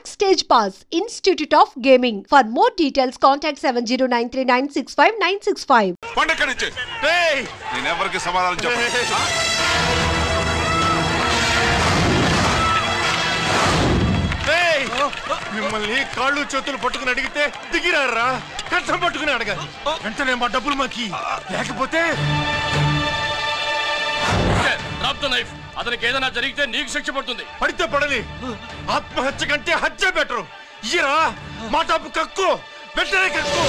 Backstage Pass, Institute of Gaming. For more details, contact 7093965965. పండక్కడిచ్చే నేను ఎవరికి సమాధానం చెప్పను. మిమ్మల్ని కాళ్ళు చేతులు పట్టుకుని అడిగితే దిగిరారా కష్టం పట్టుకుని అడగాలి. వెంటనే మా డబ్బులు మాకి లేకపోతే అతనికి ఏదైనా జరిగితే నీకు శిక్ష పడుతుంది. పడితే పడని, ఆత్మహత్య కంటే హత్య బెటరు. ఇయ్యరా మా డబ్బు కక్కు, వెంటనే కక్కు.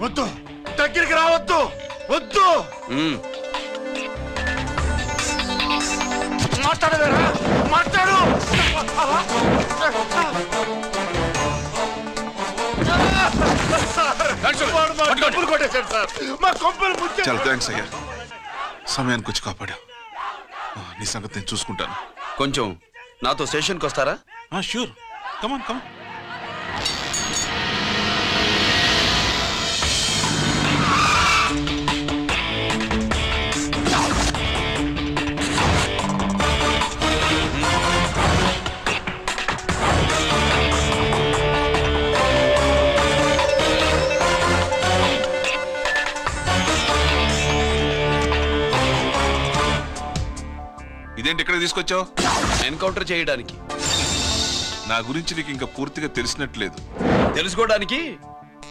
వద్దు, దగ్గరికి రావద్దు, వద్దు. మాట్లాడవేరా, మాట్లాడు. డబ్బులు కొట్టేశాడు సార్, మా కొంపలు ముంచాడు. చాలా థ్యాంక్స్ అయ్యా, సమయానికి వచ్చి కాపాడా. నీ సంగతి నేను చూసుకుంటాను. కొంచెం నాతో స్టేషన్కి వస్తారా? షూర్, కమాన్ కమాన్. ఇదేంటి ఇక్కడ తీసుకొచ్చావు? ఎన్కౌంటర్ చేయడానికి. నా గురించి నీకు ఇంకా పూర్తిగా తెలిసినట్లేదు. తెలుసుకోవడానికి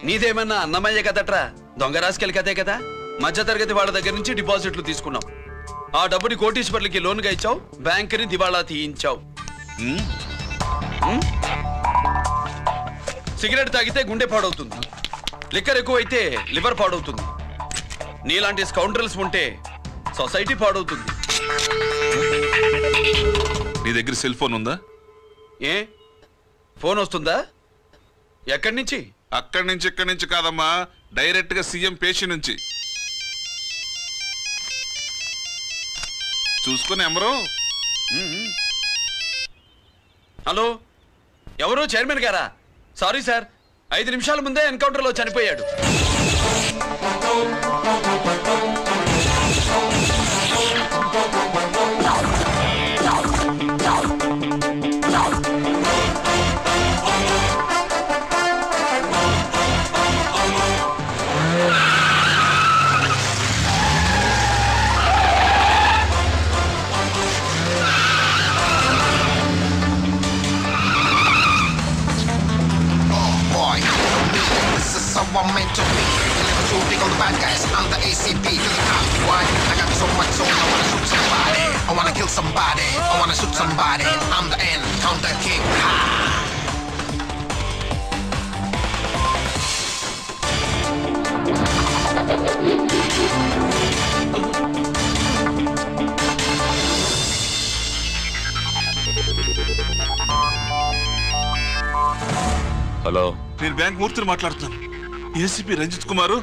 నీదేమన్నా అన్నమయ్య కదట్రా, దొంగ రాసుకెళ్ళి కదే కదా. మధ్య తరగతి వాళ్ళ దగ్గర నుంచి డిపాజిట్లు తీసుకున్నావు. ఆ డబ్బుని కోటీశ్వర్లకి లోన్గా ఇచ్చావు, బ్యాంకుని దివాళా తీయించావు. సిగరెట్ తాగితే గుండె పాడవుతుంది, లిక్కర్ ఎక్కువైతే లివర్ పాడవుతుంది. నీలాంటి స్కౌండ్రల్స్ ఉంటే సొసైటీ పాడవుతుంది. నీ దగ్గర సెల్ ఫోన్ ఉందా? ఏ ఫోన్ వస్తుందా? ఎక్కడి నుంచి? అక్కడి నుంచి ఇక్కడి నుంచి కాదమ్మా, డైరెక్ట్ గా సీఎం పేషి నుంచి. చూసుకుని ఎవరు? హలో, ఎవరు? చైర్మన్ గారా? సారీ సార్, 5 నిమిషాల ముందే ఎన్కౌంటర్లో చనిపోయాడు. I'm meant to be. Never too big on the bad guys. I'm the ACP to the top. Why? I got so much soul. I wanna shoot somebody. I wanna kill somebody. I wanna shoot somebody. I'm the Encounter King. Ha! Hello, నేను bank మూర్తిని మాట్లాడుతున్నాను. ACP Ranjith కుమారు.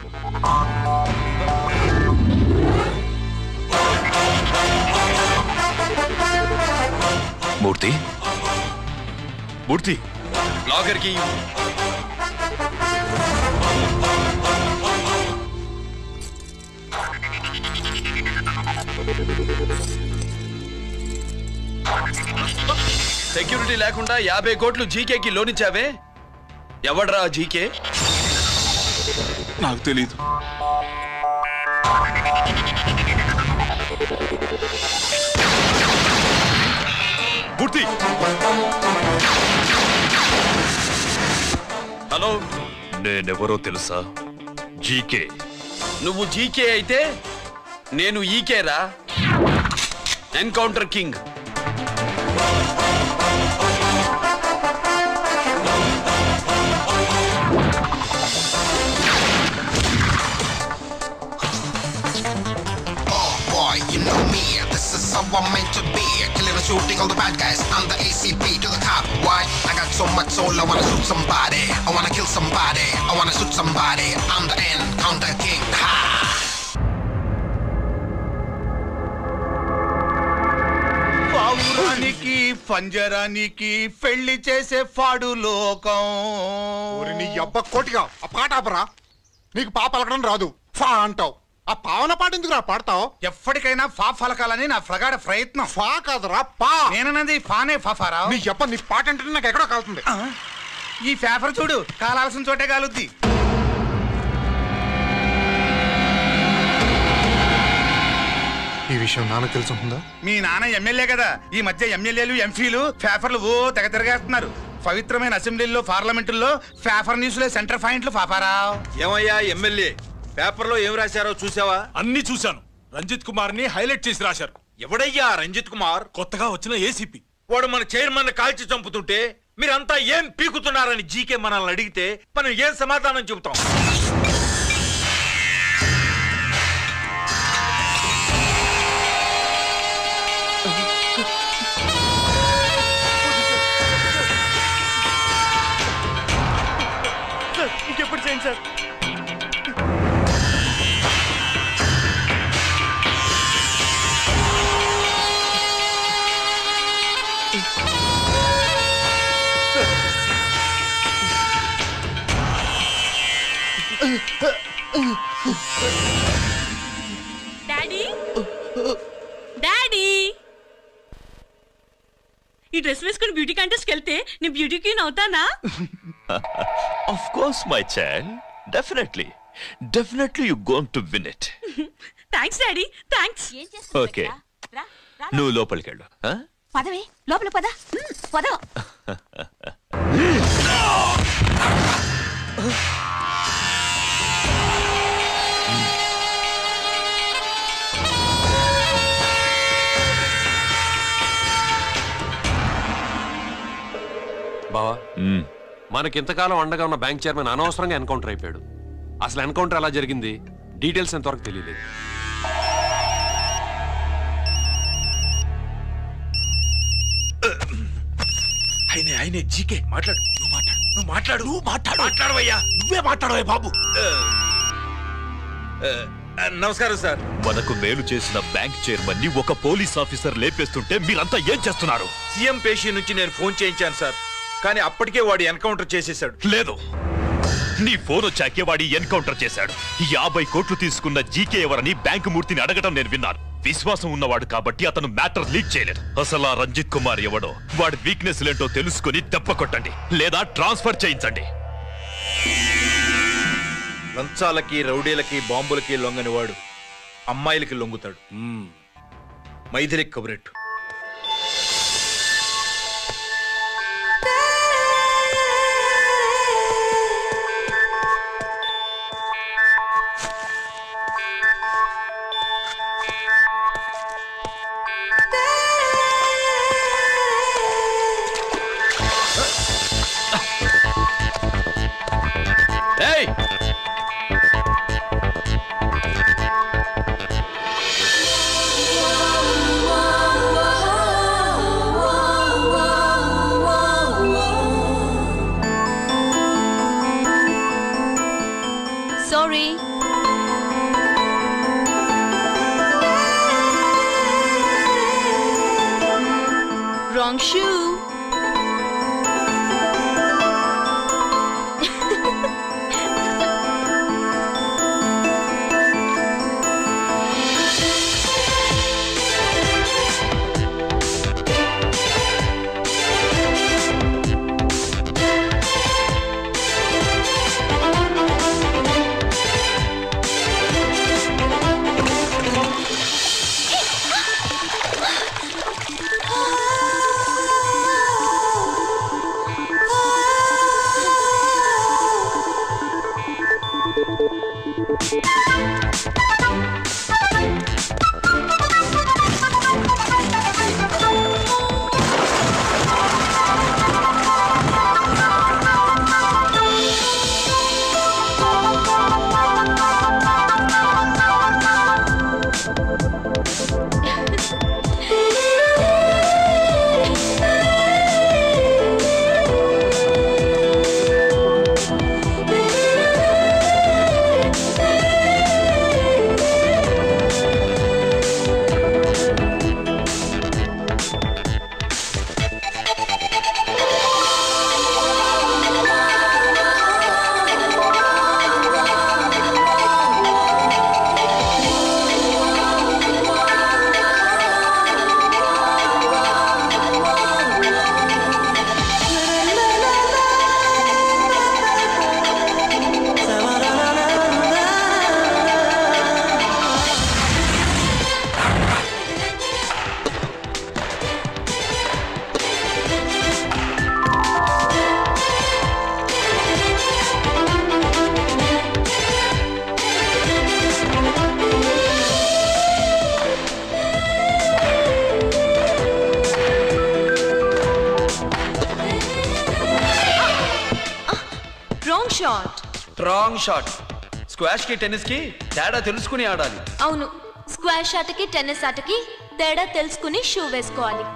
మూర్తి, మూర్తి లాగర్కి security లేకుండా 50 కోట్లు జీకేకి loan ఇచ్చావే, ఎవడ్రా GK? నాకు తెలీదు. మూర్తి, hello, నేనెవరో తెలుసా? జీకే. నువ్వు జీకే అయితే నేను ఈకే రా, encounter king. know me. This is how I'm meant to be. Killing and shooting all the bad guys. I'm the ACP to the cop. Why? I got so much soul, I wanna shoot somebody. I wanna kill somebody. I wanna shoot somebody. I'm the encounter king. Ha! పావురానికి పంజరానికి పెళ్లి చేసే ఫాడు లోకం. నీ అబ్బ కోటిగా ఆ పాట ఆపరా. నీకు పా పలకడం రాదు, ఫా అంటావు. ఆ పావన పాట ఎందుకు పాడతావు? ఎప్పటికైనా ఫా ఫలకాలని నా ప్రగాఢ ప్రయత్నం. ఫా కాదురా పా. నేనన్నది ఫానే ఫాఫారావు. నీ అబ్బ నీ పాట అంటే నాకు ఎక్కడో కాలుతుంది. ఈ పేపర్ చూడు, కాలాల్సిన చోటే కాలుద్ది. ఈ విషయం నాన్న తెలుసుంటుందా? మీ నాన్న ఎమ్మెల్యే కదా. ఈ మధ్య ఎమ్మెల్యేలు ఎంపీలు పేపర్లు తెగ తిరగేస్తున్నారు. పవిత్రమైన అసెంబ్లీలో పార్లమెంటుల్లో పేపర్ న్యూస్లో సెంటర్ పాయింట్లు పాపారావు. ఏమయ్యా ఎమ్మెల్యే, పేపర్లో ఏం రాశారో చూసావా? అన్ని చూశాను. రంజిత్ కుమార్ ని హైలైట్ చేసి రాశారు. ఎవడయ్యా రంజిత్ కుమార్? కొత్తగా వచ్చిన ఏసీపీ. వాడు మన చైర్మన్ కాల్చి చంపుతుంటే మీరంతా ఏం పీకుతున్నారని జీకే మనల్ని అడిగితే మనం ఏం సమాధానం చెబుతాం? ఇంకెప్పుడు చేయండి సార్. డాడీ డాడీ, ఈ డ్రెస్ వేసుకుని బ్యూటీ కాంటెస్ట్కి వెళ్తే నేను బ్యూటీ క్వీన్ అవుతానా? Of course, my child. Definitely. Definitely you're going to win it. Thanks daddy, thanks. Okay. నువ్వు లోపలికి వెళ్ళు. పదవే, లోపల పద. పద. బావా, మనకింతకాలం అండగా ఉన్న బ్యాంక్ చైర్మన్ అనవసరంగా ఎన్కౌంటర్ అయిపోయాడు. అసలు ఎన్కౌంటర్ ఎలా జరిగింది, డీటెయిల్స్ ఎంతవరకు తెలియలేదు. ఆయనే జీకే మాట్లాడు. మాట్లాడవయ్యా. నువ్వే మాట్లాడవే బాబు. నమస్కారం సార్. మనకు మేలు చేసిన బ్యాంక్ చైర్మన్ ని ఒక పోలీస్ ఆఫీసర్ లేపేస్తుంటే మీరంతా ఏం చేస్తున్నారు? సీఎం పేషీ నుంచి నేను ఫోన్ చేయించాను సార్, కానీ అప్పటికే వాడు ఎన్కౌంటర్ చేసేశాడు. లేదు, నీ ఫోన్ వచ్చాకే వాడి ఎన్కౌంటర్ చేశాడు. 50 కోట్లు తీసుకున్న జీకే ఎవరని బ్యాంకు మూర్తిని అడగటం నేను విన్నాను. విశ్వాసం ఉన్నవాడు కాబట్టి అతను మ్యాటర్ లీక్ చేయలేదు. అసలు ఆ రంజిత్ కుమార్ ఎవడో, వాడి వీక్నెస్ లేంటో తెలుసుకుని దెబ్బ కొట్టండి, లేదా ట్రాన్స్ఫర్ చేయించండి. లంచాలకి, రౌడీలకి, బాంబులకి లొంగని వాడు అమ్మాయిలకి లొంగుతాడు. మైథిలికి కబురెట్టు. Sorry. Wrong shoe. Wrong shot. Squash కి టెన్నిస్ కి తేడా తెలుసుకుని ఆడాలి. అవును, స్క్వాష్ ఆటకి టెన్నిస్ ఆటకి తేడా తెలుసుకుని షూ వేసుకోవాలి.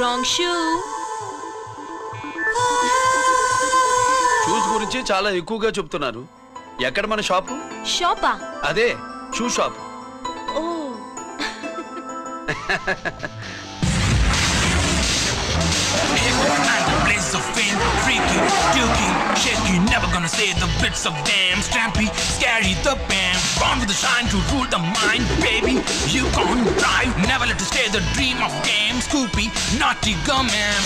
Wrong shoe. షూస్ గురించి చాలా ఎక్కువగా చెప్తున్నారు. ఎక్కడ మన షాపు? షాపా? అదే shoe shop. Oh Blaze of fame, freaky, dukey, shaky, never gonna say the bits of damn strampy, scary the band, born with the shine to rule the mind, baby, you gon' drive, never let it stay the dream of game, Scoopy, naughty gumman.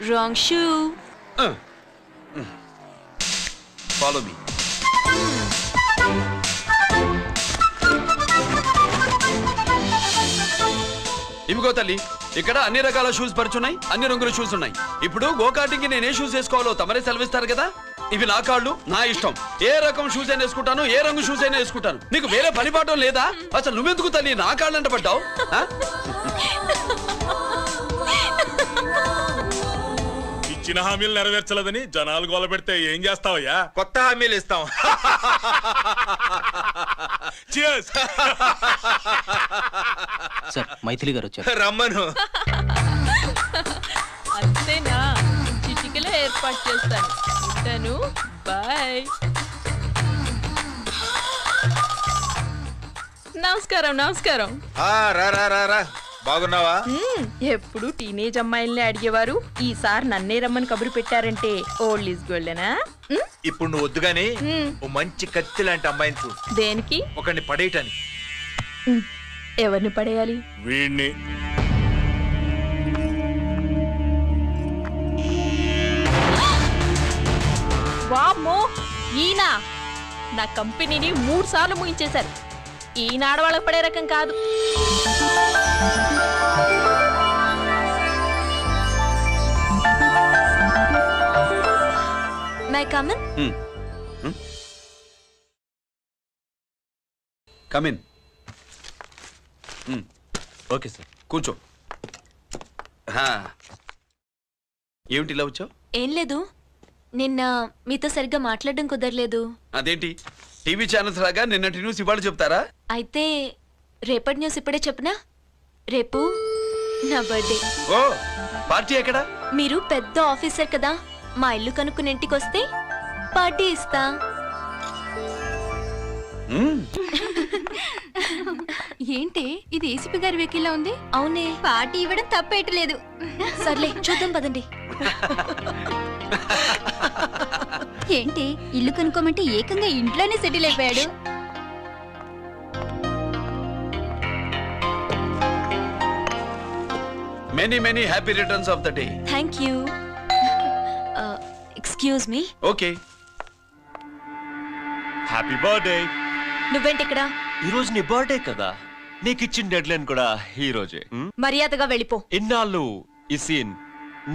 Wrong shoe. Follow me. ఇవిగో తల్లి, ఇక్కడ అన్ని రకాల shoes పరుచున్నాయి, అన్ని రంగుల shoes ఉన్నాయి. ఇప్పుడు go-karting కి నేను ఏ షూస్ వేసుకోవాలో తమరే సెలవిస్తారు కదా. ఇవి నా కాళ్ళు, నా ఇష్టం. ఏ రకం షూస్ అయినా వేసుకుంటాను, ఏ రంగు షూస్ అయినా వేసుకుంటాను. నీకు వేరే పని పాఠం లేదా? అసలు నువ్వెందుకు తల్లి నా కాళ్ళు అంట పడ్డావు? ఇచ్చిన హామీలు నెరవేర్చలేదని జనాలు గోల పెడితే ఏం చేస్తావయ్యా? కొత్త హామీలు ఇస్తాం. సార్, మైథిలి గారు వచ్చారు. రమ్మను. అంతేనా? చిటికలో ఏర్పాటు చేస్తాను. ఉంటాను. బాయ్. నమస్కారం. నమస్కారం. రా. బాగున్నావా? ఎప్పుడు టీనేజ్ అమ్మాయిల్ని అడిగేవారు, ఈసారి నన్నే రమ్మని కబురు పెట్టారంటే ఓల్డ్ ఈజ్ గోల్డెనా? ఇప్పుడు నువ్వు వద్దు గానీ ఓ మంచి కత్తి లాంటి అమ్మాయిని చూ. దేనికి? ఒకరిని పడేయటానికి. ఎవరిని పడేయాలి? వీణ్ణి. వామ్మో, ఈయన నా కంపెనీని 3 సార్లు ముగించేశారు. ఈయన ఆడవాళ్ళకి పడే రకం కాదు. May I come in? Come in. Okay sir, కూర్చో. ఏమిటి ఇలా వచ్చావు? ఏం లేదు, నిన్న మీతో సరిగ్గా మాట్లాడడం కుదరలేదు. అదేంటి, టీవీ ఛానల్స్ లాగా నిన్నటి న్యూస్ ఇవాళ చెప్తారా? అయితే రేపటి న్యూస్ ఇప్పుడే చెప్పనా? రేపు నా బర్త్డే. ఓ, పార్టీ ఎక్కడ? మీరు పెద్ద ఆఫీసర్ కదా, మా ఇల్లు కనుక్కుని ఇంటికి వస్తే పార్టీ ఇస్తా. ఏంటి ఇది ఏసీపీ గారి వెహికల్లా ఉంది? అవునే, పార్టీ ఇవ్వడం తప్పేయట్లేదు. సర్లే చూద్దాం పదండి. ఏంటి ఇల్లు కనుక్కోమంటే ఏకంగా ఇంట్లోనే సెటిల్ అయిపోయాడు. Many many happy returns of the day. Thank you. Excuse me. Okay. Happy birthday. నువ్వేంటి ఇక్కడ? ఈ రోజు నీ బర్త్డే కదా, నీకు ఇచ్చిన డెడ్ లైన్ కూడా ఈ రోజే. మర్యాదగా వెళ్ళిపో. ఇన్నాళ్ళు ఈ సీన్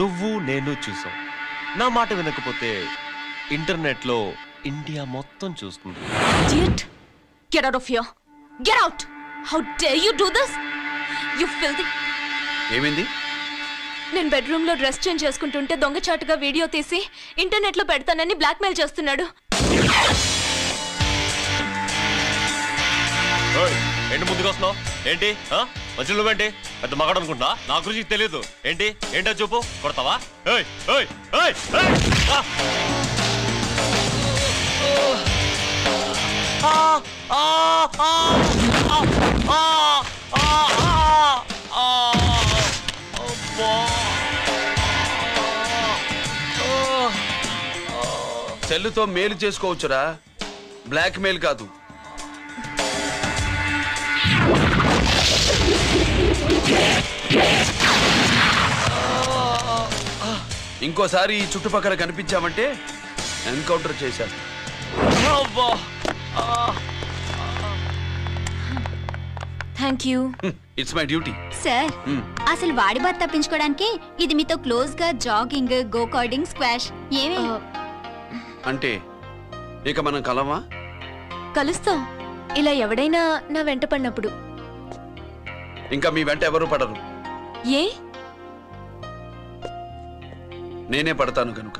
నువ్వు నేను చూసాం. నా మాట వినకపోతే ఇంటర్నెట్ లో ఇండియా మొత్తం చూస్తుంది. Idiot. Get out of here. Get out. How dare you do this? You filthy. ఏమైంది? నేను బెడ్రూమ్ లో డ్రెస్ చేంజ్ చేసుకుంటుంటే దొంగచాటుగా వీడియో తీసి ఇంటర్నెట్ లో పెడతానని బ్లాక్మెయిల్ చేస్తున్నాడు. ఏంటి ముందుకు వస్తున్నావు? ఏంటి మధ్యలో నువ్వేంటి? పెద్ద మగాడు అనుకుంటా, నా గురించి తెలియదు ఏంటి? ఏంటో చూపు, కొడతావా? ఏయ్ ఏయ్ ఏయ్ ఏయ్! సెల్లుతో మేలు చేసుకోవచ్చురా, బ్లాక్ మెయిల్ కాదు. ఇంకోసారి ఈ చుట్టుపక్కల కనిపించామంటే ఎన్కౌంటర్ చేశారు. Thank you. It's my duty. Sir అసలు వాడి బాధ తప్పించుకోవడానికి ఇది మీతో క్లోజ్ గా జాగింగ్, గో కార్డింగ్, స్క్వాష్ ఏమే అంటే ఇక మనం కలవా? కలుస్తాం, ఇలా ఎవడైనా నా వెంట పడినప్పుడు. ఇంకా మీ వెంట ఎవరు పడరు. ఏ? నేనే పడతాను కనుక.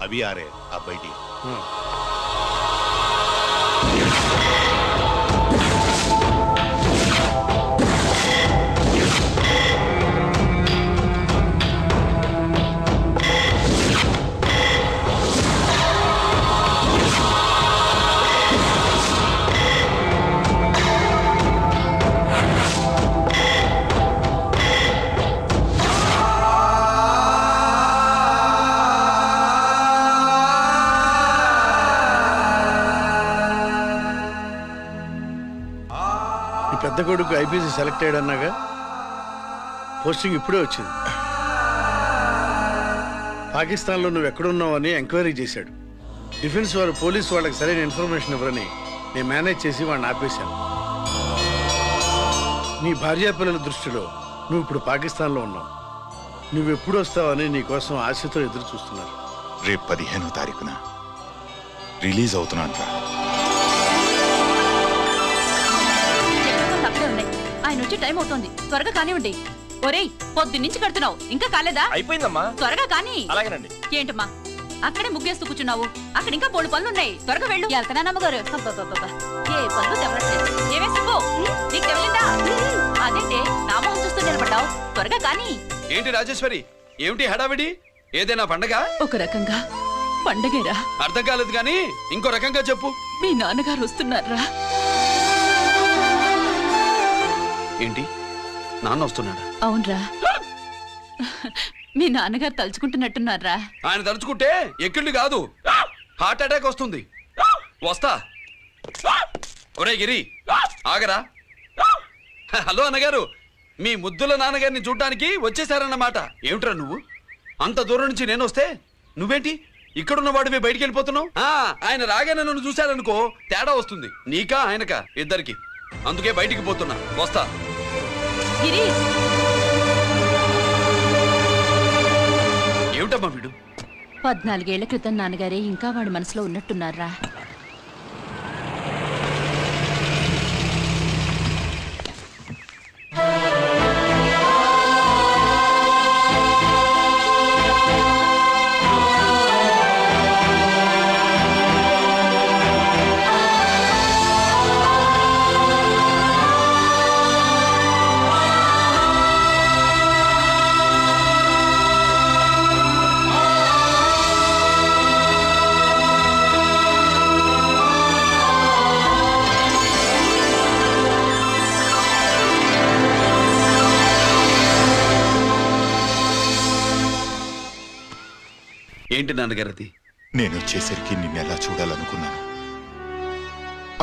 अभी आ रहे आप बैठिए। పెద్ద కొడుకు ఐపీసీ సెలెక్ట్ అయ్యాడన్నాగా, పోస్టింగ్ ఇప్పుడే వచ్చింది. పాకిస్తాన్లో నువ్వు ఎక్కడున్నావని ఎంక్వైరీ చేశాడు. డిఫెన్స్ వారు పోలీసు వాళ్ళకి సరైన ఇన్ఫర్మేషన్ ఇవ్వరని నేను మేనేజ్ చేసి వాడిని ఆపేశాను. నీ భార్యా పిల్లల దృష్టిలో నువ్వు ఇప్పుడు పాకిస్తాన్లో ఉన్నావు. నువ్వెప్పుడు వస్తావని నీ కోసం ఆశతో ఎదురు చూస్తున్నారు. రేపు 15వ తారీఖున రిలీజ్ అవుతున్నాను. ఆయన వచ్చి టైం అవుతోంది, త్వరగా కానివ్వండి. ఒరేయ్, పొద్దున్నుంచి కడుతున్నావు, ఇంకా కాలేదా? అయిపోయిందమ్మా, త్వరగా కానీ. అలాగేనండి. ఏంటమ్మా అక్కడే ముగ్గేస్తూ కూర్చున్నావు? అక్కడ ఇంకా 3 పనులున్నాయి, త్వరగా వెళ్ళు. వెళ్తానా నమ్మగారు? ఏ పనులు తెవరట్లేదు. ఏమే సుబ్బు, నీకు తెవలిందా? అదేంటే నా మొహం చూస్తూ నిలబడ్డావు, త్వరగా కానీ. ఏంటి రాజేశ్వరి, ఏమిటి హడావిడి? ఏదైనా పండగ? ఒక రకంగా పండగేరా. అర్థం కాలేదు కానీ ఇంకో రకంగా చెప్పు. మీ నాన్నగారు వస్తున్నారా? ఏంటి, నాన్న వస్తున్నాడా? అవునరా, మీ నాన్నగారు తలుచుకుంటున్నట్టున్నారా? ఆయన తలుచుకుంటే ఎక్కిళ్ళు కాదు, హార్ట్ అటాక్ వస్తుంది. వస్తా. ఒరే గిరి, ఆగరా. హలో అన్నగారు, మీ ముద్దుల నాన్నగారిని చూడ్డానికి వచ్చేసారన్నమాట. ఏమిట్రా నువ్వు? అంత దూరం నుంచి నేను వస్తే నువ్వేంటి ఇక్కడున్న వాడివి బయటికి వెళ్ళిపోతున్నావు? ఆయన రాగానే నన్ను చూశారనుకో తేడా వస్తుంది, నీకా ఆయనకా ఇద్దరికి. అందుకే బయటికి పోతున్నా, వస్తా. ఏమిటమ్మా వీడు? 14 ఏళ్ల క్రితం నాన్నగారే ఇంకా వాడి మనసులో ఉన్నట్టున్నారా? ఏంటి నాన్నగారిది? నేను వచ్చేసరికి నిన్నెలా చూడాలనుకున్నాను,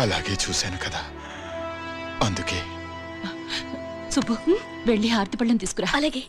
అలాగే చూశాను కదా, అందుకే. సుబ్బు, వెళ్ళి హారతి పళ్ళని తీసుకురా. అలాగే.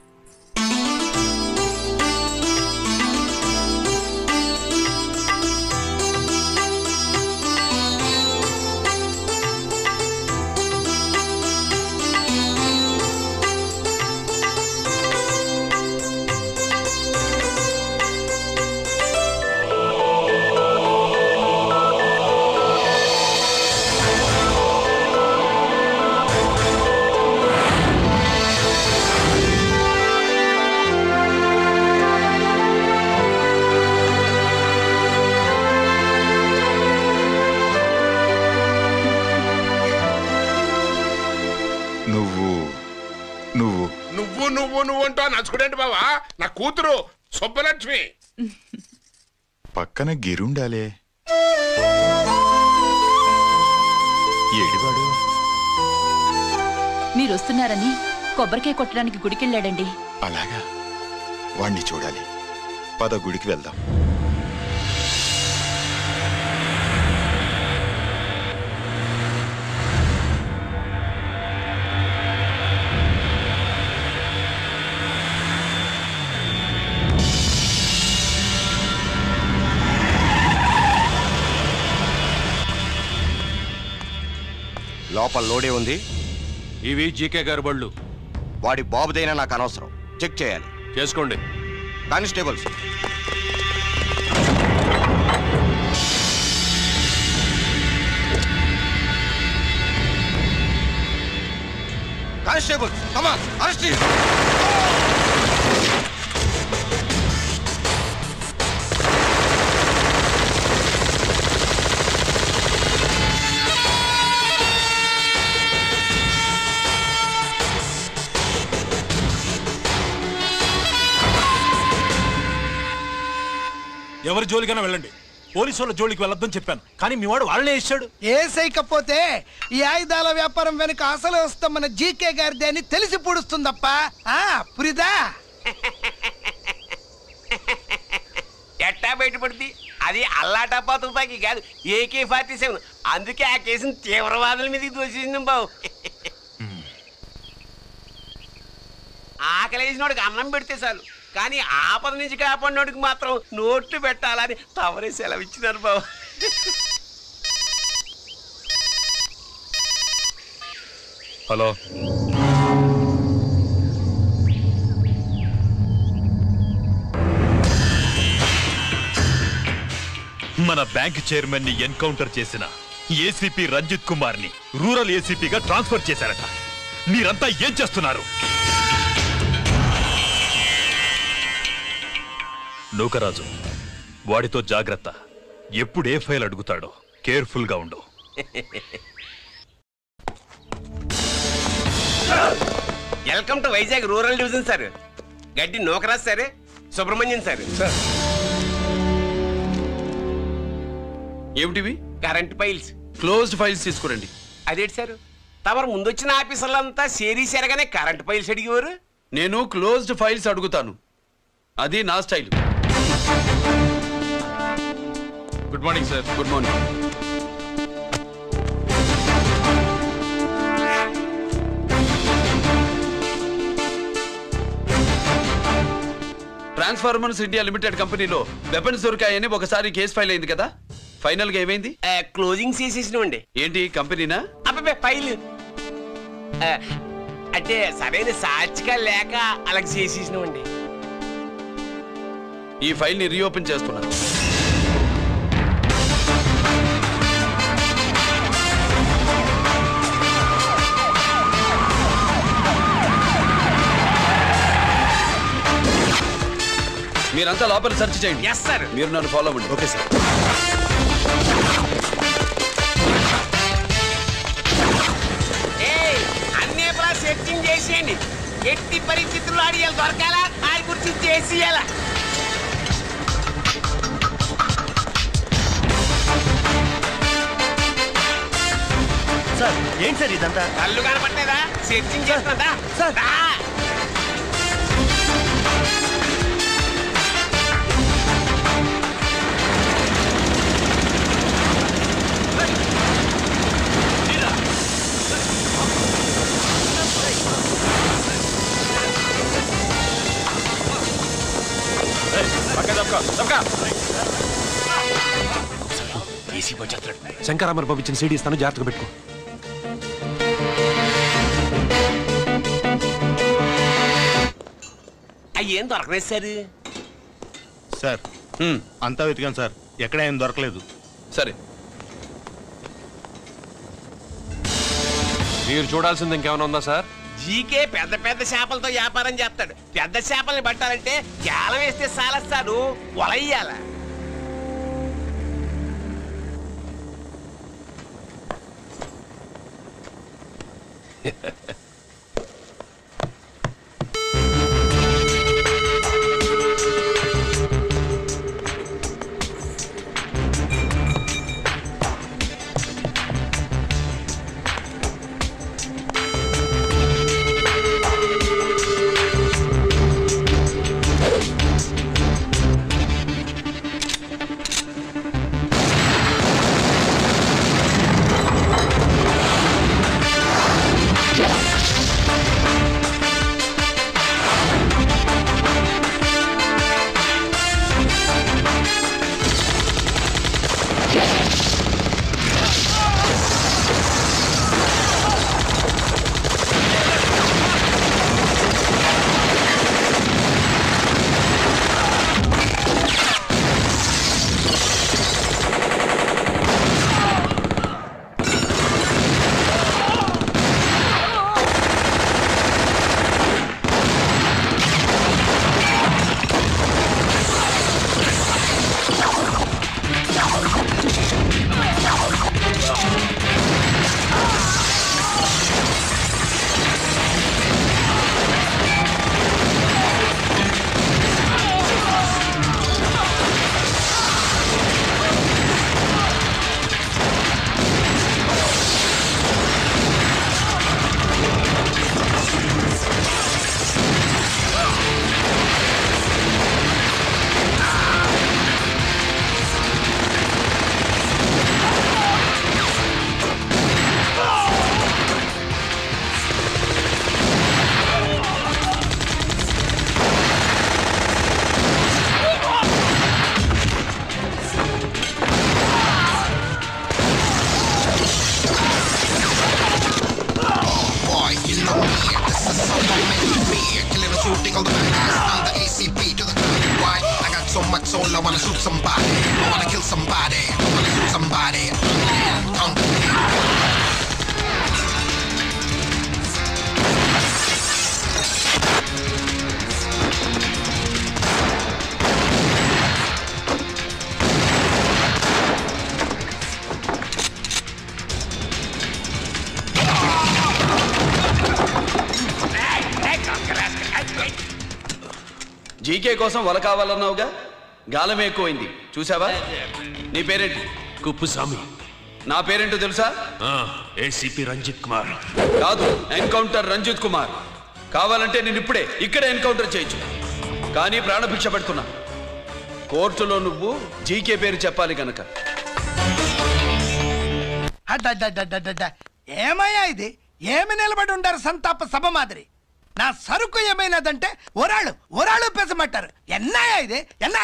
నువ్వుంటో నచ్చుకుడేంటి బావా? నా కూతురు సుబ్బలక్ష్మి. పక్కన గిరుండాలే. ఏడివాడు మీరు వస్తున్నారని కొబ్బరికాయ కొట్టడానికి గుడికెళ్ళాడండి. అలాగా, వాణ్ణి చూడాలి. పద గుడికి వెళ్దాం. లోపల లోడే ఉంది. ఇవి జీకే గారి బళ్ళు. వాడి బాబుదైనా నాకు అనవసరం. చెక్ చేయాలి. చేసుకోండి. Constables, constables, come on, arrest him. ఎవరి జోలికైనా వెళ్ళండి, పోలీసు వాళ్ళ జోలికి వెళ్ళొద్దని చెప్పాను, కానీ మీ వాడు వాళ్ళనే ఇచ్చాడు. ఏసైకపోతే ఈ ఆయుధాల వ్యాపారం వెనుక అసలు వస్తాం మన జీకే గారిది అని తెలిసి పూడుస్తుందప్ప. పురిదా ఎట్టా బయటపడుతుంది? అది అల్లాటప్పా తుపాకి కాదు, AK-47. అందుకే ఆ కేసును తీవ్రవాదుల మీదకి దోషింది బావు. ఆకలేసినోడికి అన్నం పెడితే చాలు, కానీ ఆపద నుంచి కాపాడినోడికి మాత్రం నోట్లు పెట్టాలని తవరే సెలవు ఇచ్చినారు బాబు. హలో, మన బ్యాంక్ చైర్మన్ ని ఎన్కౌంటర్ చేసిన ఏసీపీ రంజిత్ కుమార్ ని రూరల్ ఏసీపీగా ట్రాన్స్ఫర్ చేశారట. మీరంతా ఏం చేస్తున్నారు? నూకరాజు, వాడితో జాగ్రత్త. ఎప్పుడు ఏ ఫైల్ అడుగుతాడో కేర్ఫుల్ గా ఉండు. Welcome to Vizag rural division sir. Gaddi Nookaraj sir, Subrahmanyam sir. ఏమిటివి? Current files. క్లోజ్డ్ ఫైల్స్ తీసుకురండి. అదేంటి సార్, తమరు ముందొచ్చిన ఆఫీసర్లంతా సేరీసారగానే కరెంట్ ఫైల్స్ అడిగేవారు. నేను క్లోజ్డ్ ఫైల్స్ అడుగుతాను, అది నా style. Good morning sir. Good morning. Transformers India limited కంపెనీలో వెపన్స్ దొరికాయని ఒకసారి కేసు ఫైల్ అయింది కదా, ఫైనల్ గా ఏమైంది? క్లోజింగ్ చేసేసినండి. ఏంటి కంపెనీనా? అబ్బాయి ఫైల్ అంటే సరైన సాక్షిగా లేక అలాగ చేసేసినండి. ఈ ఫైల్ ని రీఓపెన్ చేస్తున్నా. మీరంతా లోపల సెర్చ్ చేయండి. Yes sir. మీరు నన్ను ఫాలో అవ్వండి. Okay sir. అన్నీ సెర్చింగ్ చేసేయండి. ఎట్టి పరిస్థితుల్లో అడియాలి దొరకాలా, ఆడి గురించి చేసేయాలా. సార్ ఏంటి సార్ ఇదంతా? కళ్ళు కనపట్టలేదా? Searching చేస్తున్నదా sir? శంకరామర్ పంపించిన సీడీ ఇస్తాను, జాగ్రత్తగా పెట్టుకో. అయ్యేం దొరకలేదు సార్. సార్ అంతా వెతికాను సార్, ఎక్కడ ఏం దొరకలేదు. సరే, మీరు చూడాల్సింది ఇంకేమైనా ఉందా సార్? జీకే పెద్ద పెద్ద చేపలతో వ్యాపారం చేస్తాడు. పెద్ద చేపల్ని పట్టాలంటే జాలం వేస్తే సాలస్తాడు, వలయ్యాల. much soul, I wanna shoot somebody. I wanna kill somebody. I wanna shoot somebody. GK కోసం వల కావాలన్నావుగా, గాలం ఎక్కువైంది చూసావా? నీ పేరేంటి? కుప్పుస్వామి. నా పేరేంటో తెలుసా? ఏసీపీ రంజిత్ కుమార్. కాదు, ఎన్కౌంటర్ రంజిత్ కుమార్. కావాలంటే నేను ఇప్పుడే ఇక్కడే ఎన్కౌంటర్ చేయొచ్చు, కానీ ప్రాణభిక్ష పెడుతున్నా. కోర్టులో నువ్వు జీకే పేరు చెప్పాలి గనక. ఏమయ్యా ఇది? ఏమి నిలబడి ఉండారు సంతాప సభ మాదిరి? నా సరుకు ఏమైనదంటే ఒరాళ్ళు పెసమంటారు. ఎన్నాయా ఇది? ఎన్నా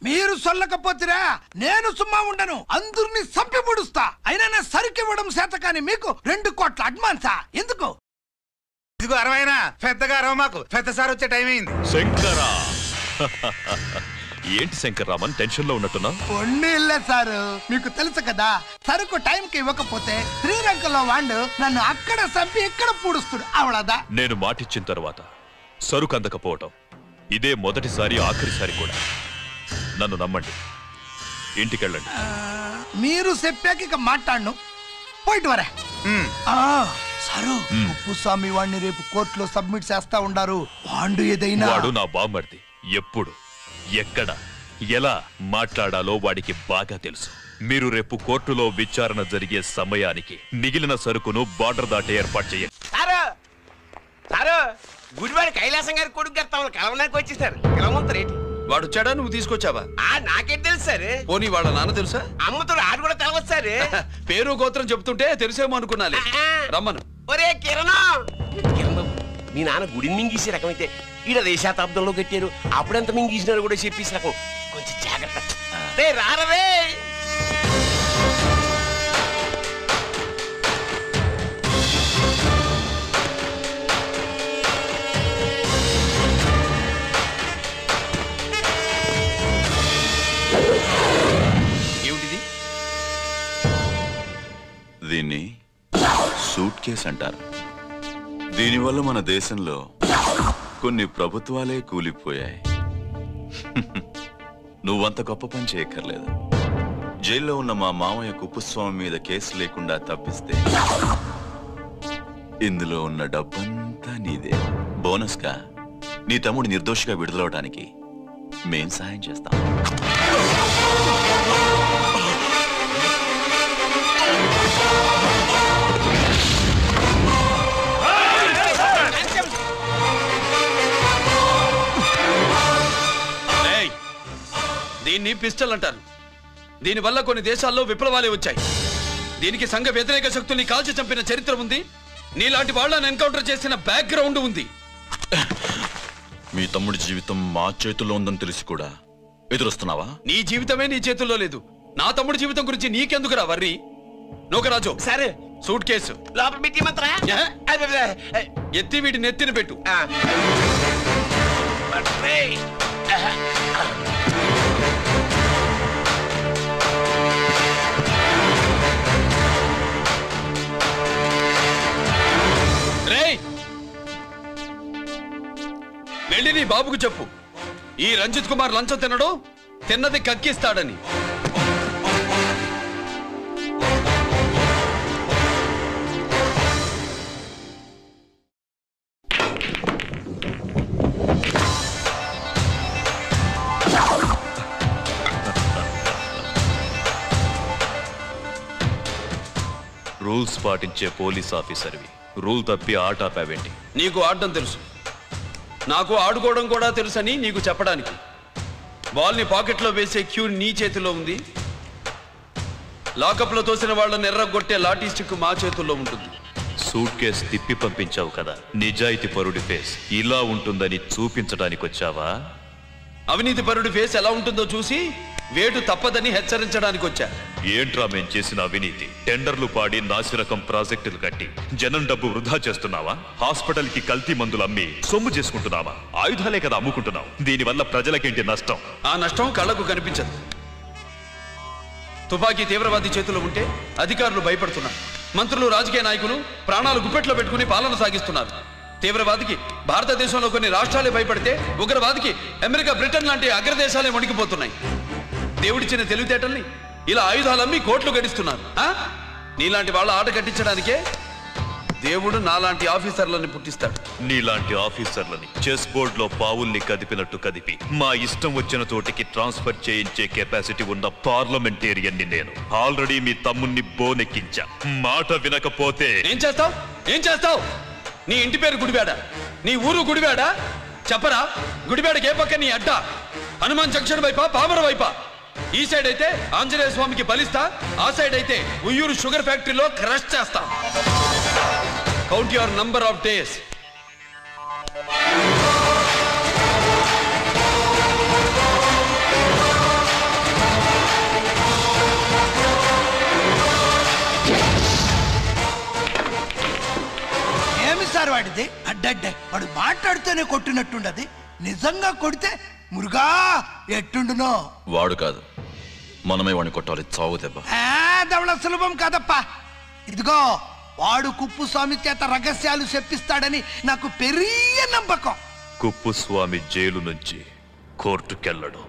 మీరు సొల్లకపోతురా నేను సుమ్మా ఉండను, అందరిని సంపి ముడుస్తా. అయినా నా సరుకు ఇవ్వడం చేత కానీ మీకు 2 కోట్ల అడ్వాన్సా? ఎందుకు? ఇదిగో అరవైనా పెద్దగా అరవ, మాకు పెద్ద సార్ వచ్చే టైం అయింది. శంకరా ఏంటి శంకర్రామన్ టెన్షన్ లో ఉన్నట్టున్నా? ఇల్లే సారు, మీకు తెలుసు కదా, సరుకు టైంకి ఇవ్వకపోతే శ్రీరంగంలో వాడు నన్ను అక్కడ చంపి ఇక్కడ పూడుస్తుడు. అవడదా? నేను మాటిచ్చిన తర్వాత సరుకు అందకపోవటం ఇదే మొదటిసారి, ఆఖరిసారి కూడా. నన్ను నమ్మండి, ఇంటికెళ్ళండి. మీరు చెప్పాక ఇక మాట్లాడను, పోయిట్ వరే. సారు, ఉప్పుస్వామి వాడిని రేపు కోర్టులో సబ్మిట్ చేస్తా ఉండారు. వాడు ఏదైనా వాడు నా బామ్మర్ది. ఎప్పుడు, ఎక్కడ, ఎలా మాట్లాడాలో వాడికి బాగా తెలుసు. మీరు రేపు కోర్టులో విచారణ జరిగే సమయానికి మిగిలిన సరుకును బార్డర్ దాటి ఏర్పాటు చేయండి. గుడివాడి కైలాసం గారి కొడుకు గారు తమను కలవడానికి వచ్చేసారు. కలవమంటారేంటి? వాడు వచ్చాడా, నువ్వు తీసుకొచ్చావా? నాకేం తెలుసు సార్. పోనీ వాళ్ళ నాన్న తెలుసా? అమ్మతో ఆడు కూడా తెలవచ్చు సార్. పేరు గోత్రం చెప్తుంటే తెలిసేమో అనుకున్నాలే. రమ్మను. ఒరే కిరణ్ బాబు, మీ నాన్న గుడిని మింగేసే రకమైతే ఈడ దేశాతాబ్దంలో కట్టారు. అప్పుడెంత మింగేసినారు కూడా చెప్పేసి రకం. కొంచెం జాగ్రత్త. రారవే. ఏమిటిది? దీన్ని సూట్ కేస్ అంటారు. దీనివల్ల మన దేశంలో కొన్ని ప్రభుత్వాలే కూలిపోయాయి. నువ్వంత గొప్ప పని చేయక్కర్లేదు. జైల్లో ఉన్న మా మామయ్య కుప్పుస్వామి మీద కేసు లేకుండా తప్పిస్తే ఇందులో ఉన్న డబ్బంతా నీదే. బోనస్గా నీ తమ్ముడు నిర్దోషిగా విడుదలవడానికి మేం సహాయం చేస్తాం. దీన్ని పిస్టల్ అంటారు. దీనివల్ల కొన్ని దేశాల్లో విప్లవాలే వచ్చాయి. దీనికి సంఘ వ్యతిరేక శక్తుల్ని కాల్చి చంపిన చరిత్ర ఉంది. నీలాంటి వాళ్ళని ఎన్కౌంటర్ చేసిన బ్యాక్గ్రౌండ్ ఉంది. మీ తమ్ముడి జీవితం మా చేతుల్లో ఉందని తెలిసి కూడా ఎదురొస్తున్నావా? నీ జీవితమే నీ చేతుల్లో లేదు. నా తమ్ముడి జీవితం గురించి నీకెందుకురా వర్రి? నోకరాజు, సరే సూట్ కేసు లోపల పెట్టి మంత్రా ఎత్తి వీటి నెత్తిన పెట్టు. వెళ్ళి నీ బాబుకు చెప్పు, ఈ రంజిత్ కుమార్ లంచం తినడు, తిన్నది కక్కిస్తాడని. రూల్స్ పాటించే పోలీస్ ఆఫీసర్వి రూల్ తప్పి ఆట ఆపావేంటి? నీకు ఆడడం తెలుసు, నాకు ఆడుకోవడం కూడా తెలుసని నీకు చెప్పడానికి. బాల్ని పాకెట్లో వేసే క్యూ నీ చేతిలో ఉంది. లాకప్లో తోసిన వాళ్ళని ఎర్రగొట్టే లాఠీ స్టిక్ మా చేతుల్లో ఉంటుంది. సూట్ కేసు తిప్పి పంపించావు కదా, నిజాయితీ పరుడి ఫేస్ ఇలా ఉంటుందని చూపించడానికి వచ్చావా? అవినీతి పరుడి ఫేస్ ఎలా ఉంటుందో చూసి వేటు తప్పదని హెచ్చరించడానికి వచ్చా. ఏంట్రా మేం చేసిన అవినీతి? టెండర్లు పాడి నాసిరకం ప్రాజెక్టులు కట్టి జనం డబ్బు వృధా చేస్తున్నావా? హాస్పిటల్ కి కల్తీ మందులు అమ్మి సొమ్ము చేసుకుంటున్నావా? ఆయుధాలే కదా అమ్ముకుంటున్నావు. దీనివల్ల ప్రజలకేంటి నష్టం? ఆ నష్టం కళ్ళకు కనిపించదు. తుపాకీ తీవ్రవాది చేతిలో ఉంటే అధికారులు భయపడుతున్నారు. మంత్రులు, రాజకీయ నాయకులు ప్రాణాలు గుప్పెట్లో పెట్టుకుని పాలన సాగిస్తున్నారు. తీవ్రవాదికి భారతదేశంలో కొన్ని రాష్ట్రాలే భయపడితే ఉగ్రవాదికి అమెరికా, బ్రిటన్ లాంటి అగ్రదేశాలే వణికిపోతున్నాయి. దేవుడిచ్చిన తెలివితేటల్ని ఇలా ఆయుధాలమ్మి కోట్లు గడిస్తున్నారు. నీలాంటి వాళ్ళ ఆట కట్టించడానికే దేవుడు నాలాంటి ఆఫీసర్లని పుట్టిస్తాడు. నీలాంటి ఆఫీసర్లని చెస్ బోర్డ్ లో పావుల్ని కదిపినట్టు కదిపి మా ఇష్టం వచ్చిన చోటికి ట్రాన్స్ఫర్ చేయించే కెపాసిటీ ఉన్న పార్లమెంటేరియన్ ని నేను. ఆల్రెడీ మీ తమ్ముణ్ణి బోనెక్కించా. మాట వినకపోతే ఏం చేస్తావు? ఏం చేస్తావు? నీ ఇంటి పేరు గుడివాడ, నీ ఊరు గుడివాడ. చెప్పరా, గుడివాడకి ఏ పక్క నీ అడ్డ? హనుమాన్ జంక్షన్ వైపా, పామర వైపా? ఈ సైడ్ అయితే ఆంజనేయ స్వామికి బలిస్తా, ఆ సైడ్ అయితే ఉయ్యూరు షుగర్ ఫ్యాక్టరీలో క్రష్ చేస్తా. Count your number of days. ఏమి సార్ వాడిది? అడ్డడ్డే వాడు మాట్లాడితేనే కొట్టినట్టుండది. నిజంగా కొడితే మురుగా ఎట్టుండునో. వాడు కాదు, మనమే వాడిని కొట్టాలి. చావు దెబ్బ. దవళ సులభం కాదప్పా. ఇదిగో వాడు కుప్పుస్వామి చేత రహస్యాలు చెప్పిస్తాడని నాకు పెరియ నమ్మకం. కుప్పుస్వామి జైలు నుంచి కోర్టుకెళ్ళడు.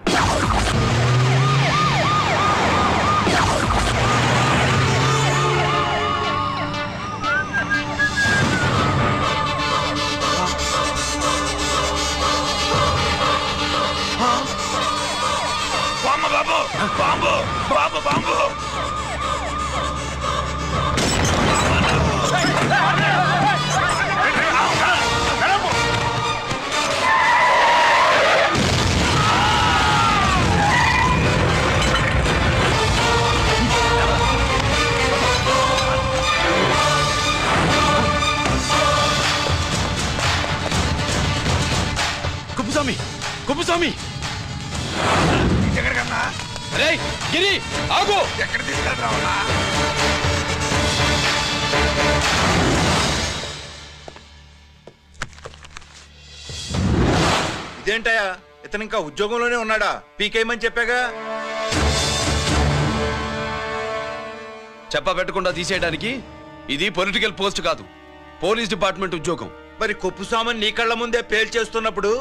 Bomb bomb bomb Kuppuswamy, Kuppuswamy! ఎక్కడికన్నా? అరే గిరి, ఆగు! ఎక్కడ తీసుకెళ్తావన్నా? ఇదేంటయ్యా, ఇతను ఇంకా ఉద్యోగంలోనే ఉన్నాడా? పీకేయమని చెప్పాగా. చెప్ప పెట్టకుండా తీసేయడానికి ఇది పొలిటికల్ పోస్ట్ కాదు, పోలీస్ డిపార్ట్మెంట్ ఉద్యోగం. మరి కుప్పుస్వామిని నీ కళ్ళ ముందే పేల్చేస్తున్నప్పుడు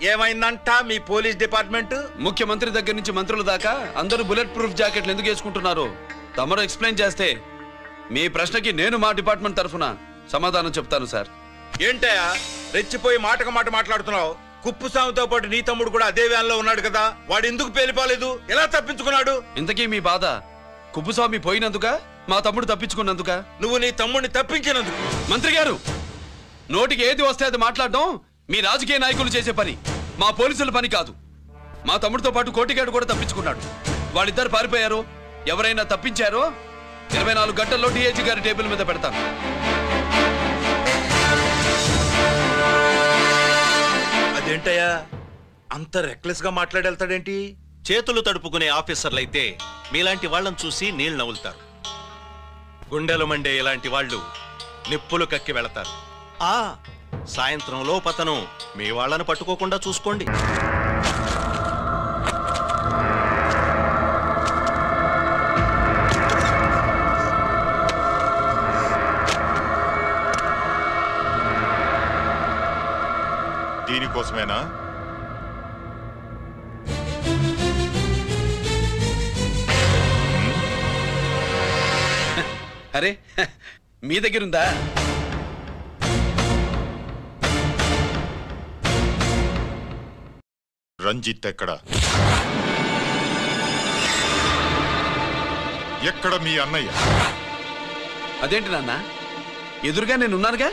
ఏమైందంట మీ పోలీస్ డిపార్ట్మెంట్? ముఖ్యమంత్రి దగ్గర నుంచి మంత్రుల దాకా అందరూ బుల్లెట్ ప్రూఫ్ జాకెట్లు ఎందుకు వేసుకుంటున్నారు తమరు ఎక్స్ప్లెయిన్ చేస్తే మీ ప్రశ్నకి నేను మా డిపార్ట్మెంట్ తరఫున సమాధానం చెప్తాను సార్. ఏంటయ్యా రెచ్చిపోయి మాటకు మాట మాట్లాడుతున్నావు? కుప్పుస్వామితో పాటు నీ తమ్ముడు కూడా అదే వ్యాన్ లో ఉన్నాడు కదా, వాడు ఎందుకు పేలిపోలేదు? ఎలా తప్పించుకున్నాడు? ఇంతకీ మీ బాధ కుప్పుస్వామి పోయినందుక, మా తమ్ముడు తప్పించుకున్నందుక? నువ్వు నీ తమ్ముడిని తప్పించినందుకు. మంత్రి గారు, నోటికి ఏది వస్తే అది మాట్లాడడం మీ రాజకీయ నాయకులు చేసే పని, మా పోలీసుల పని కాదు. మా తమ్ముడితో పాటు కోటిగాడు కూడా తప్పించుకున్నాడు. వాళ్ళిద్దరు పారిపోయారు. ఎవరైనా తప్పించారో 24 గంటల్లో డిఐజీ గారి టేబుల్ మీద పెడతాను. అదేంటయ్యా అంత రెక్లెస్ గా మాట్లాడేళ్తాడేంటి? చేతులు తడుపుకునే ఆఫీసర్లైతే మీలాంటి వాళ్ళని చూసి నీళ్ళు నవ్వులుతారు. గుండెలు మండే ఇలాంటి వాళ్ళు నిప్పులు కక్కి వెళతారు. సాయంత్రం లోపతను మీ వాళ్ళను పట్టుకోకుండా చూసుకోండి. దీనికోసమేనా? అరే మీ దగ్గరుందా? రంజిత్ ఎక్కడ? ఎక్కడ మీ అన్నయ్య? అదేంటి నాన్న, ఎదురుగా నేనున్నానుగా,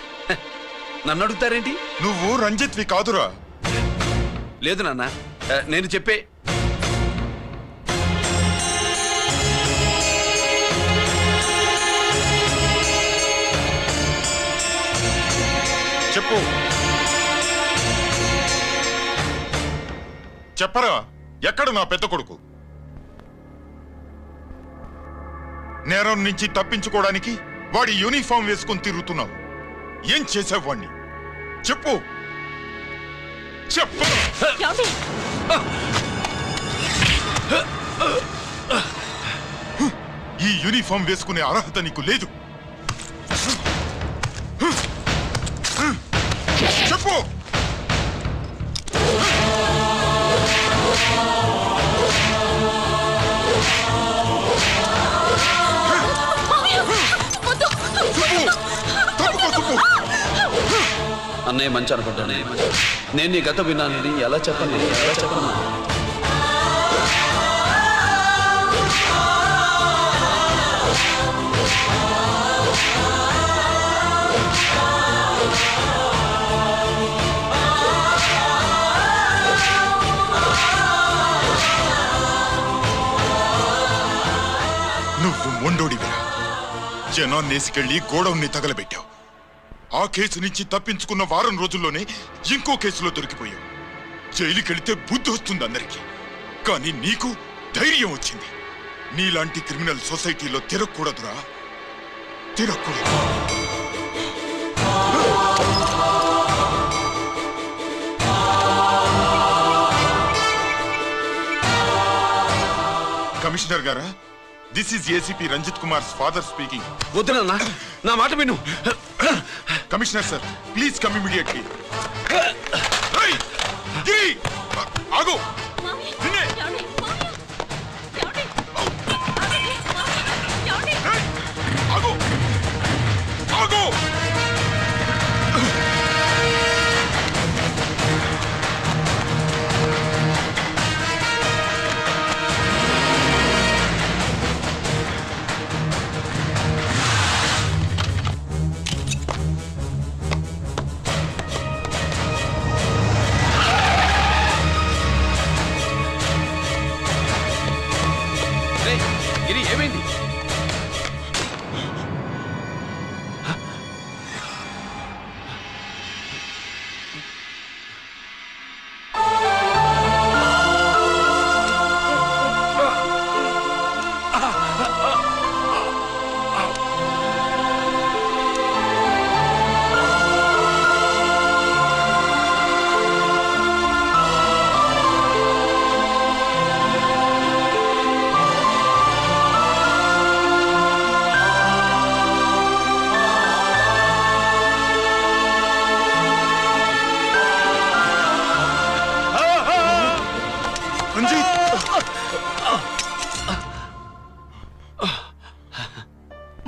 నన్ను అడుగుతారేంటి? నువ్వు రంజిత్వి కాదురా. లేదు నాన్న, నేను చెప్పే చెప్పు. చెప్పరా, ఎక్కడ నా పెద్ద కొడుకు? నేరం నుంచి తప్పించుకోవడానికి వాడి యూనిఫామ్ వేసుకొని తిరుగుతున్నావు. ఏం చేసావు వాణ్ణి? చెప్పు చెప్పు. ఈ యూనిఫామ్ వేసుకునే అర్హత నీకు లేదు. చెప్పు. అన్నయ్య మంచి అనుకుంటానే. నేను నీ గత విన్నానని ఎలా చెప్పను? నువ్వు మొండోడివిరా. జనాన్నేసుకెళ్లి గోడౌన్ని తగలబెట్టావు. ఆ కేసు నుంచి తప్పించుకున్న వారం రోజుల్లోనే ఇంకో కేసులో దొరికిపోయావు. జైలుకెళ్తే బుద్ధి వస్తుంది అందరికీ, కానీ నీకు ధైర్యం వచ్చింది. నీలాంటి క్రిమినల్ సొసైటీలో తిరగకూడదురా, తిరగకూడదు. కమిషనర్ గారా, this is ACP Ranjith Kumar father speaking. వద్దునన్నా, నా మాట విను. Commissioner sir, please come immediately. ఆగు. ఆగు. ఆగు. ఏమైంది?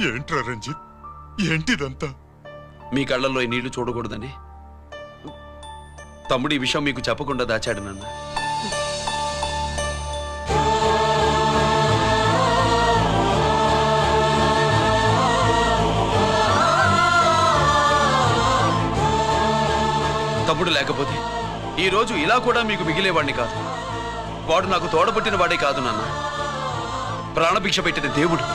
ఏంట్రా రంజిత్, ఏంటిదంతా? మీ కళ్ళల్లో ఈ నీళ్లు చూడకూడదని తమ్ముడు ఈ విషయం మీకు చెప్పకుండా దాచాడు నాన్న. తమ్ముడు లేకపోతే ఈ రోజు ఇలా కూడా మీకు మిగిలేవాడిని కాదు. వాడు నాకు తోడబుట్టిన వాడే కాదు నాన్న, ప్రాణభిక్ష పెట్టిన దేవుడు.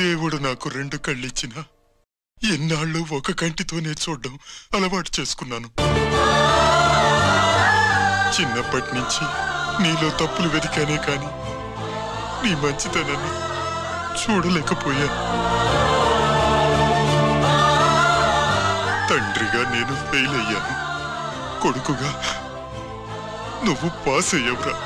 దేవుడు నాకు 2 కళ్ళిచ్చినా ఎన్నాళ్ళు ఒక కంటితోనే చూడడం అలవాటు చేసుకున్నాను. చిన్నప్పటి నుంచి నీలో తప్పులు వెతికానే కాని నీ మంచితనాన్ని చూడలేకపోయా. తండ్రిగా నేను ఫెయిల్ అయ్యాను, కొడుకుగా నువ్వు పాస్ అయ్యావురా.